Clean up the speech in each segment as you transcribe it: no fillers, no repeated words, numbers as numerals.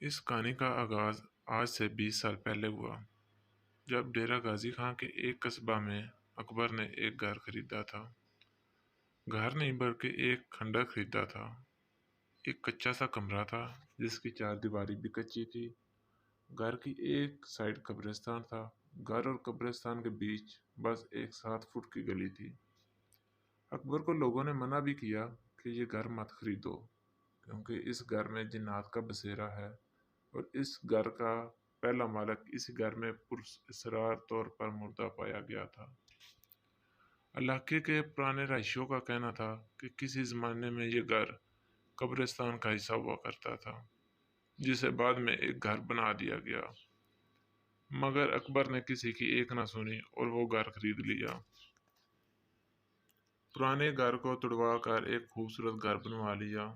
اس کہانی کا آغاز آج سے 20 سال پہلے ہوا، جب ڈیرہ غازی خان کے ایک قصبہ میں اکبر نے ایک گھر خریدا تھا۔ گھر نہیں بلکہ ایک کھنڈر خریدا تھا۔ ایک کچا سا کمرہ تھا جس کی چار دیواری بھی کچی تھی۔ گھر کی ایک سائڈ قبرستان تھا۔ گھر اور قبرستان کے بیچ بس ایک 7 فٹ کی گلی تھی۔ اکبر کو لوگوں نے منع بھی کیا کہ یہ گھر مت خریدو، کیونکہ اس گھر میں جنات کا بسیرا ہے، اور اس گھر کا پہلا مالک اسی گھر میں پراسرار طور پر مردہ پایا گیا تھا۔ علاقے کے پرانے رہائشیوں کا کہنا تھا کہ کسی زمانے میں یہ گھر قبرستان کا حصہ ہوا کرتا تھا، جسے بعد میں ایک گھر بنا دیا گیا، مگر اکبر نے کسی کی ایک نہ سنی اور وہ گھر خرید لیا۔ پرانے گھر کو تڑوا کر ایک خوبصورت گھر بنوا لیا۔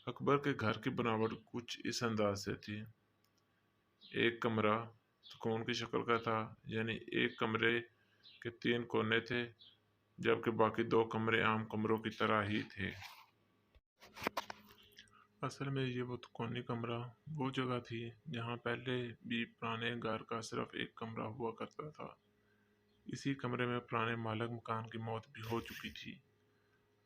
اکبر کے گھر کی بناوٹ کچھ اس انداز سے تھی۔ ایک کمرہ سکون کی شکل کا تھا، یعنی ایک کمرے کے 3 کونے تھے، جبکہ باقی 2 کمرے عام کمروں کی طرح ہی تھے۔ اصل میں یہ کونی کمرہ وہ جگہ تھی جہاں پہلے بھی پرانے گھر کا صرف ایک کمرہ ہوا کرتا تھا۔ اسی کمرے میں پرانے مالک مکان کی موت بھی ہو چکی تھی۔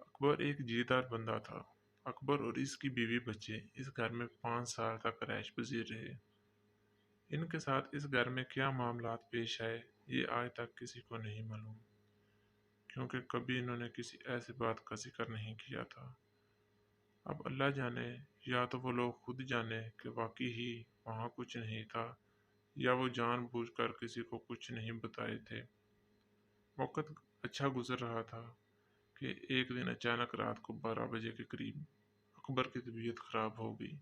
اکبر ایک جیدار بندہ تھا۔ اکبر اور اس کی بیوی بچے اس گھر میں 5 سال تک رہائش پذیر رہے۔ ان کے ساتھ اس گھر میں کیا معاملات پیش آئے یہ آج تک کسی کو نہیں معلوم، کیونکہ کبھی انہوں نے کسی ایسی بات کا ذکر نہیں کیا تھا۔ اب اللہ جانے، یا تو وہ لوگ خود جانے کہ واقعی ہی وہاں کچھ نہیں تھا، یا وہ جان بوجھ کر کسی کو کچھ نہیں بتائے تھے۔ وقت اچھا گزر رہا تھا کہ ایک دن اچانک رات کو 12 بجے کے قریب اکبر کی طبیعت خراب ہو گئی۔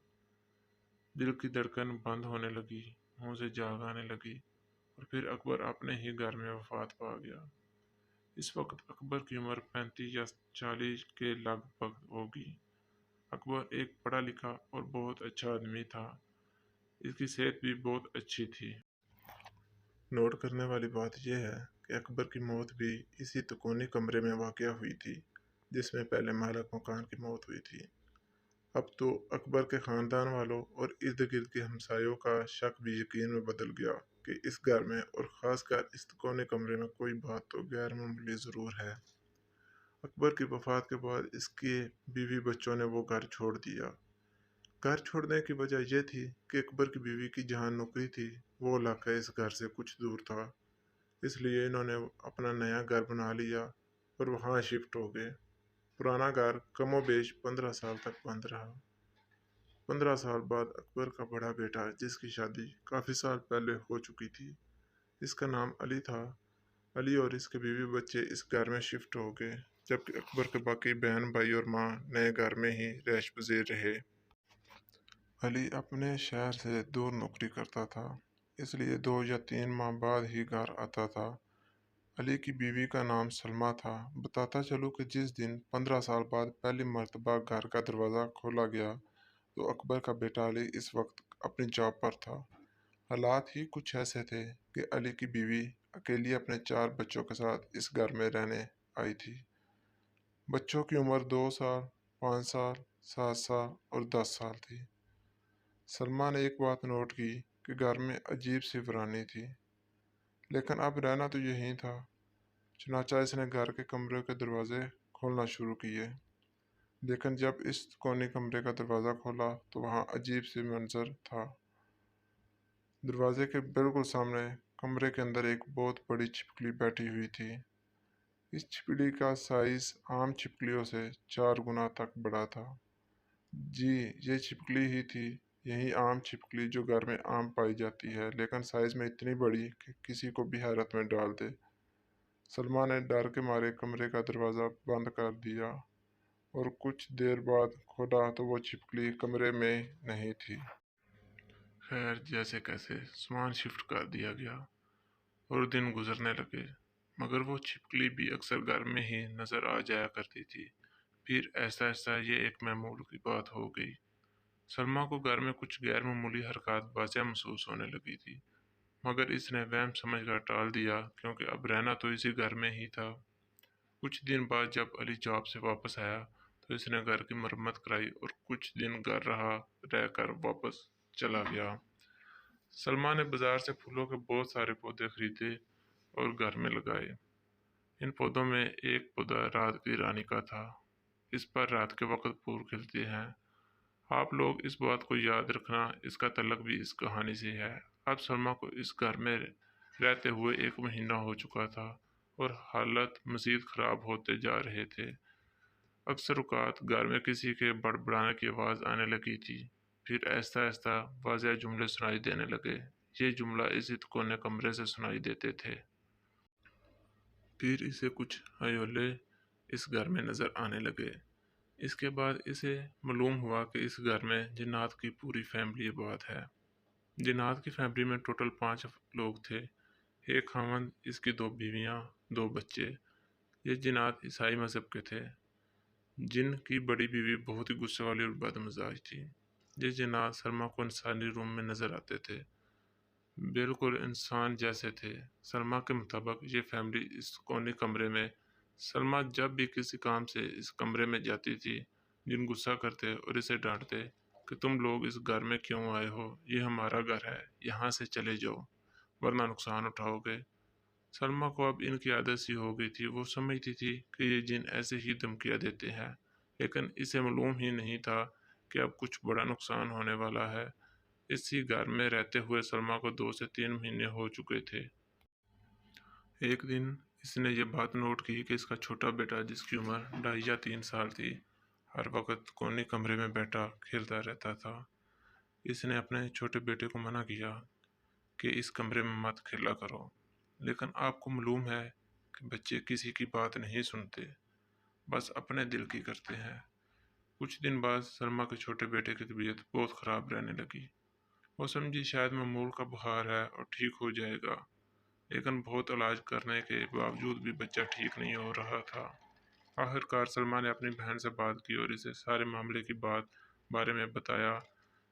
دل کی دھڑکن بند ہونے لگی، منہ سے جھاگ آنے لگی، اور پھر اکبر اپنے ہی گھر میں وفات پا گیا۔ اس وقت اکبر کی عمر 35 یا 40 کے لگ بھگ ہوگی۔ اکبر ایک پڑھا لکھا اور بہت اچھا آدمی تھا۔ اس کی صحت بھی بہت اچھی تھی۔ نوٹ کرنے والی بات یہ ہے کہ اکبر کی موت بھی اسی تکونی کمرے میں واقع ہوئی تھی جس میں پہلے مالک مکان کی موت ہوئی تھی۔ اب تو اکبر کے خاندان والوں اور ارد گرد کے ہمسایوں کا شک بھی یقین میں بدل گیا کہ اس گھر میں، اور خاص کر اس تکونے کمرے میں، کوئی بات تو غیر معمولی ضرور ہے۔ اکبر کی وفات کے بعد اس کے بیوی بچوں نے وہ گھر چھوڑ دیا۔ گھر چھوڑنے کی وجہ یہ تھی کہ اکبر کی بیوی کی جہاں نوکری تھی وہ علاقہ اس گھر سے کچھ دور تھا، اس لیے انہوں نے اپنا نیا گھر بنا لیا اور وہاں شفٹ ہو گئے۔ پرانا گھر کم و بیش 15 سال تک بند رہا۔ 15 سال بعد اکبر کا بڑا بیٹا، جس کی شادی کافی سال پہلے ہو چکی تھی، اس کا نام علی تھا، علی اور اس کے بیوی بچے اس گھر میں شفٹ ہو گئے، جبکہ اکبر کے باقی بہن بھائی اور ماں نئے گھر میں ہی رہائش پذیر رہے۔ علی اپنے شہر سے دور نوکری کرتا تھا، اس لیے 2 یا 3 ماہ بعد ہی گھر آتا تھا۔ علی کی بیوی کا نام سلمیٰ تھا۔ بتاتا چلوں کہ جس دن 15 سال بعد پہلی مرتبہ گھر کا دروازہ کھولا گیا تو اکبر کا بیٹا علی اس وقت اپنی جاب پر تھا۔ حالات ہی کچھ ایسے تھے کہ علی کی بیوی اکیلی اپنے 4 بچوں کے ساتھ اس گھر میں رہنے آئی تھی۔ بچوں کی عمر 2 سال، 5 سال، 7 سال اور 10 سال تھی۔ سلمیٰ نے ایک بات نوٹ کی کہ گھر میں عجیب سی ویرانی تھی، لیکن اب رہنا تو یہیں تھا۔ چنانچہ اس نے گھر کے کمرے کے دروازے کھولنا شروع کیے، لیکن جب اس کونی کمرے کا دروازہ کھولا تو وہاں عجیب سی منظر تھا۔ دروازے کے بالکل سامنے کمرے کے اندر ایک بہت بڑی چھپکلی بیٹھی ہوئی تھی۔ اس چھپکلی کا سائز عام چھپکلیوں سے 4 گنا تک بڑا تھا۔ جی، یہ چھپکلی ہی تھی، یہی عام چھپکلی جو گھر میں عام پائی جاتی ہے، لیکن سائز میں اتنی بڑی کہ کسی کو بھی حیرت میں ڈال دے۔ سلمیٰ نے ڈر کے مارے کمرے کا دروازہ بند کر دیا اور کچھ دیر بعد کھولا تو وہ چھپکلی کمرے میں نہیں تھی۔ خیر، جیسے کیسے سامان شفٹ کر دیا گیا اور دن گزرنے لگے، مگر وہ چھپکلی بھی اکثر گھر میں ہی نظر آ جایا کرتی تھی۔ پھر آہستہ آہستہ یہ ایک معمول کی بات ہو گئی۔ سلمیٰ کو گھر میں کچھ غیر معمولی حرکات واضح محسوس ہونے لگی تھی، مگر اس نے وہم سمجھ کر ٹال دیا، کیونکہ اب رہنا تو اسی گھر میں ہی تھا۔ کچھ دن بعد جب علی جاب سے واپس آیا تو اس نے گھر کی مرمت کرائی اور کچھ دن گھر رہ کر واپس چلا گیا۔ سلما نے بازار سے پھولوں کے بہت سارے پودے خریدے اور گھر میں لگائے۔ ان پودوں میں ایک پودا رات کی رانی کا تھا۔ اس پر رات کے وقت پھول کھلتے ہیں۔ آپ لوگ اس بات کو یاد رکھنا، اس کا تعلق بھی اس کہانی سے ہے۔ اب سلما کو اس گھر میں رہتے ہوئے 1 مہینہ ہو چکا تھا اور حالات مزید خراب ہوتے جا رہے تھے۔ اکثر اوقات گھر میں کسی کے بڑبڑانے کی آواز آنے لگی تھی، پھر آہستہ آہستہ واضح جملے سنائی دینے لگے۔ یہ جملہ اسی کونے کمرے سے سنائی دیتے تھے۔ پھر اسے کچھ ہیولے اس گھر میں نظر آنے لگے۔ اس کے بعد اسے معلوم ہوا کہ اس گھر میں جنات کی پوری فیملی آباد ہے۔ جنات کی فیملی میں ٹوٹل 5 لوگ تھے، ایک خاوند، اس کی 2 بیویاں، 2 بچے۔ یہ جنات عیسائی مذہب کے تھے۔ جن کی بڑی بیوی بہت ہی غصے والی اور بد مزاج تھی۔ یہ جنات سلما کو انسانی روم میں نظر آتے تھے، بالکل انسان جیسے تھے۔ سلما کے مطابق یہ فیملی اس کونے کمرے میں، سلما جب بھی کسی کام سے اس کمرے میں جاتی تھی، جن غصہ کرتے اور اسے ڈانٹتے کہ تم لوگ اس گھر میں کیوں آئے ہو، یہ ہمارا گھر ہے، یہاں سے چلے جاؤ ورنہ نقصان اٹھاؤ گے۔ سلما کو اب ان کی عادت سی ہو گئی تھی۔ وہ سمجھتی تھی کہ یہ جن ایسے ہی دھمکیاں دیتے ہیں، لیکن اسے معلوم ہی نہیں تھا کہ اب کچھ بڑا نقصان ہونے والا ہے۔ اسی گھر میں رہتے ہوئے سلما کو 2 سے 3 مہینے ہو چکے تھے۔ ایک دن اس نے یہ بات نوٹ کی کہ اس کا چھوٹا بیٹا، جس کی عمر 2.5 یا 3 سال تھی، ہر وقت کونے کمرے میں بیٹھا کھیلتا رہتا تھا۔ اس نے اپنے چھوٹے بیٹے کو منع کیا کہ اس کمرے میں مت کھیلا کرو، لیکن آپ کو معلوم ہے کہ بچے کسی کی بات نہیں سنتے، بس اپنے دل کی کرتے ہیں۔ کچھ دن بعد سلما کے چھوٹے بیٹے کی طبیعت بہت خراب رہنے لگی۔ وہ سمجھی شاید معمول کا بخار ہے اور ٹھیک ہو جائے گا، لیکن بہت علاج کرنے کے باوجود بھی بچہ ٹھیک نہیں ہو رہا تھا۔ آخر کار سلما نے اپنی بہن سے بات کی اور اسے سارے معاملے کی بارے میں بتایا۔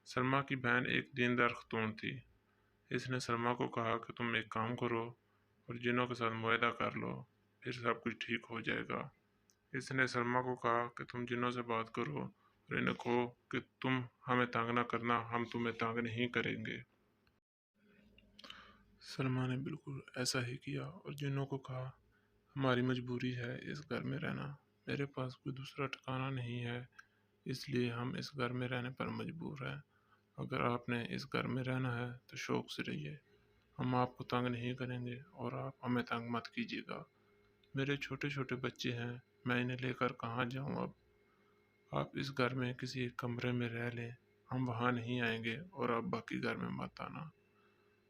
سلما کی بہن ایک دیندار خاتون تھی۔ اس نے سلما کو کہا کہ تم ایک کام کرو اور جنوں کے ساتھ معاہدہ کر لو، پھر سب کچھ ٹھیک ہو جائے گا۔ اس نے سلما کو کہا کہ تم جنوں سے بات کرو اور انہیں کہو کہ تم ہمیں تنگ نہ کرنا، ہم تمہیں تنگ نہیں کریں گے۔ سلما نے بالکل ایسا ہی کیا اور جنوں کو کہا، ہماری مجبوری ہے اس گھر میں رہنا، میرے پاس کوئی دوسرا ٹھکانہ نہیں ہے، اس لیے ہم اس گھر میں رہنے پر مجبور ہیں۔ اگر آپ نے اس گھر میں رہنا ہے تو شوق سے رہیے، ہم آپ کو تنگ نہیں کریں گے اور آپ ہمیں تنگ مت کیجیے گا۔ میرے چھوٹے چھوٹے بچے ہیں، میں انہیں لے کر کہاں جاؤں اب؟ آپ اس گھر میں کسی ایک کمرے میں رہ لیں، ہم وہاں نہیں آئیں گے اور آپ باقی گھر میں مت آنا۔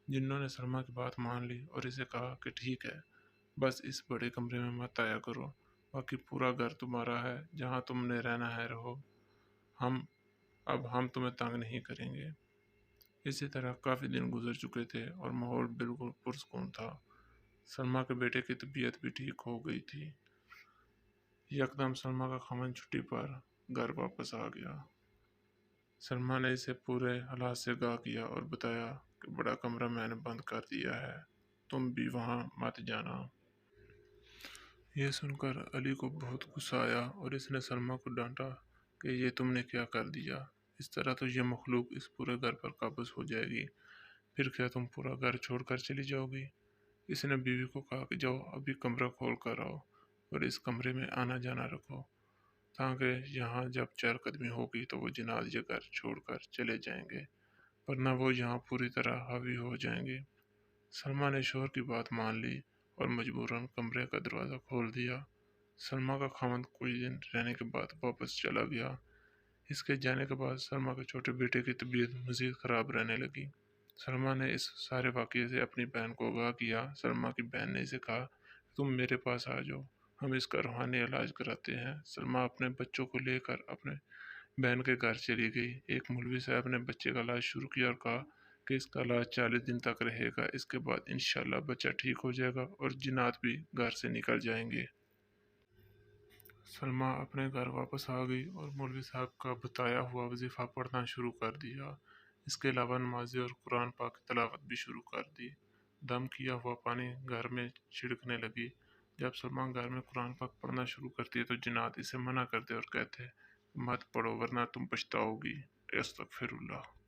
جنوں نے سلما کی بات مان لی اور اسے کہا کہ ٹھیک ہے، بس اس بڑے کمرے میں مت آیا کرو، باقی پورا گھر تمہارا ہے، جہاں تم نے رہنا ہے رہو، ہم تمہیں تنگ نہیں کریں گے۔ اسی طرح کافی دن گزر چکے تھے اور ماحول بالکل پرسکون تھا۔ سلما کے بیٹے کی طبیعت بھی ٹھیک ہو گئی تھی۔ یکدم سلما کا خاوند چھٹی پر گھر واپس آ گیا۔ سلما نے اسے پورے حالات سے آگاہ کیا اور بتایا کہ بڑا کمرہ میں نے بند کر دیا ہے، تم بھی وہاں مت جانا۔ یہ سن کر علی کو بہت غصہ آیا اور اس نے سلما کو ڈانٹا کہ یہ تم نے کیا کر دیا، اس طرح تو یہ مخلوق اس پورے گھر پر قابض ہو جائے گی، پھر کیا تم پورا گھر چھوڑ کر چلی جاؤ گی؟ اس نے بیوی کو کہا کہ جاؤ ابھی کمرہ کھول کر آؤ اور اس کمرے میں آنا جانا رکھو، تاکہ یہاں جب 4 قدمی ہوگی تو وہ جنات یہ گھر چھوڑ کر چلے جائیں گے، ورنہ وہ یہاں پوری طرح حاوی ہو جائیں گے۔ سلما نے شوہر کی بات مان لی اور مجبوراً کمرے کا دروازہ کھول دیا۔ سلما کا خاوند کچھ دن رہنے کے بعد واپس چلا گیا۔ اس کے جانے کے بعد سلما کے چھوٹے بیٹے کی طبیعت مزید خراب رہنے لگی۔ سلما نے اس سارے واقعے سے اپنی بہن کو آگاہ کیا۔ سلما کی بہن نے اسے کہا کہ تم میرے پاس آ جاؤ، ہم اس کا روحانی علاج کراتے ہیں۔ سلما اپنے بچوں کو لے کر اپنے بہن کے گھر چلی گئی۔ ایک مولوی صاحب نے بچے کا علاج شروع کیا اور کہا کہ اس کا علاج 40 دن تک رہے گا، اس کے بعد انشاءاللہ بچہ ٹھیک ہو جائے گا اور جنات بھی گھر سے نکل جائیں گے۔ سلما اپنے گھر واپس آ گئی اور مولوی صاحب کا بتایا ہوا وظیفہ پڑھنا شروع کر دیا۔ اس کے علاوہ نمازیں اور قرآن پاک کی تلاوت بھی شروع کر دی۔ دم کیا ہوا پانی گھر میں چھڑکنے لگی۔ جب سلما گھر میں قرآن پاک پڑھنا شروع کرتی تو جنات اسے منع کرتے اور کہتے مت پڑھو ورنہ تم پچھتاؤ گی۔ استغفر اللہ۔